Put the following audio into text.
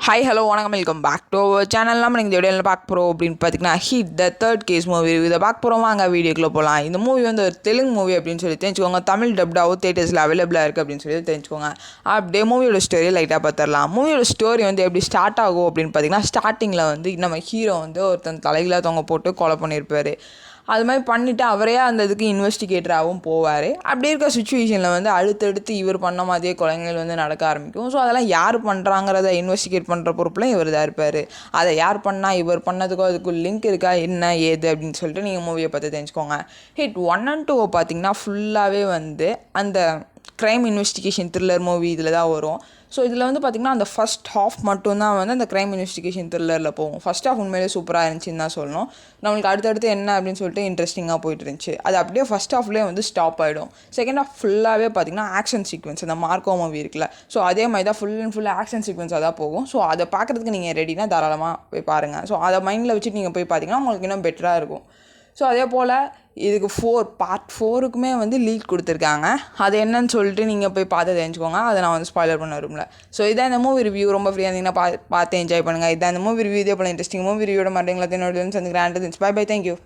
Hi hello வணக்கம் welcome back to our channel. நம்ம இந்த வீடியோவில் பார்க்க போகிறோம் அப்படின்னு பார்த்தீங்கன்னா ஹிட் த தேர்ட் கேஸ் மூவி இதை பார்க்க போகிறோம். வாங்க வீடியோக்குள்ளே போகலாம். இந்த மூவி வந்து ஒரு தெலுங்கு மூவி அப்படின்னு சொல்லி தெரிஞ்சுக்கோங்க. தமிழ் டப்டாவோ தேட்டர்ஸில் அவைலபிளாக இருக்குது அப்படின்னு சொல்லி தெரிஞ்சுக்கோங்க. அப்படியே மூவியோட ஸ்டோரி லைட்டாக பார்த்துடலாம். மூவியோட ஸ்டோரி வந்து எப்படி ஸ்டார்ட் ஆகும் அப்படின்னு பார்த்தீங்கன்னா, ஸ்டார்டிங்கில் வந்து நம்ம ஹீரோ வந்து ஒருத்தன் தலைகளாக தொங்க போட்டு கொலை பண்ணியிருப்பார். அது மாதிரி பண்ணிவிட்டு அவரே அந்த இதுக்கு இன்வெஸ்டிகேட்டராகவும் போவார். அப்படி இருக்க சுச்சுவேஷனில் வந்து அடுத்தடுத்து இவர் பண்ண மாதிரியே கொலைகள் வந்து நடக்க ஆரம்பிக்கும். ஸோ அதெல்லாம் யார் பண்ணுறாங்கிறத இன்வெஸ்டிகேட் பண்ணுற பொறுப்பில் இவர் தான் இருப்பார். அதை யார் பண்ணால் இவர் பண்ணதுக்கோ அதுக்கு லிங்க் இருக்கா என்ன ஏது அப்படின்னு சொல்லிட்டு நீங்கள் மூவியை பார்த்து தெரிஞ்சுக்கோங்க. ஹிட் 1 and 2 பார்த்தீங்கன்னா ஃபுல்லாகவே வந்து அந்த க்ரைம் இன்வெஸ்டிகேஷன் த்ரில்லர் மூவி இதில் தான் வரும். ஸோ இதில் வந்து பார்த்திங்கன்னா அந்த ஃபஸ்ட் ஹாஃப் மட்டும்தான் வந்து அந்த க்ரைம் இன்வெஸ்டிகேஷன் த்ரில்லரில் போகும். ஃபஸ்ட் ஹாஃப் உண்மையிலே சூப்பராக இருந்துச்சுன்னு தான் சொல்லணும். நம்மளுக்கு அடுத்தடுத்து என்ன அப்படின்னு சொல்லிட்டு இன்ட்ரெஸ்டிங்காக போயிட்டு இருந்துச்சு. அது அப்படியே ஃபஸ்ட் ஹாஃப்லேயே வந்து ஸ்டாப் ஆகிடும். செகண்ட் ஹாஃப் ஃபுல்லாகவே பார்த்திங்கன்னா ஆக்ஷன் சீக்வன்ஸ் அந்த மார்க்கோ மூவி இருக்குல்ல, ஸோ அதே மாதிரி தான் ஃபுல் அண்ட் ஃபுல் ஆக்ஷன் சீக்வன்ஸாக தான் போகும். ஸோ அதை பார்க்குறதுக்கு நீங்கள் ரெடினா தாராளமாக போய் பாருங்கள். ஸோ அதை மைண்டில் வச்சுட்டு நீங்கள் போய் பார்த்தீங்கன்னா உங்களுக்கு இன்னும் பெட்டராக இருக்கும். ஸோ அதே போல் இதுக்கு பார்ட் 4க்குமே வந்து லீக் கொடுத்துருக்காங்க. அது என்னன்னு சொல்லிட்டு நீங்கள் போய் பார்த்து தெரிஞ்சுக்கோங்க. அதை நான் வந்து ஸ்பாய்லர் பண்ண வரும்ல. ஸோ இதான் இந்த மூவி ரிவ்யூ. ரொம்ப ஃப்ரீயாக இருந்தீங்கன்னா பார்த்து என்ஜாய் பண்ணுங்கள். இதான் இந்த மூவி ரிவ்யூ. இதே போல் இன்ட்ரெஸ்டிங் மூவி ரிவ்யூட மாட்டேங்களா என்னோட வந்து கிராண்ட். By by, thank you.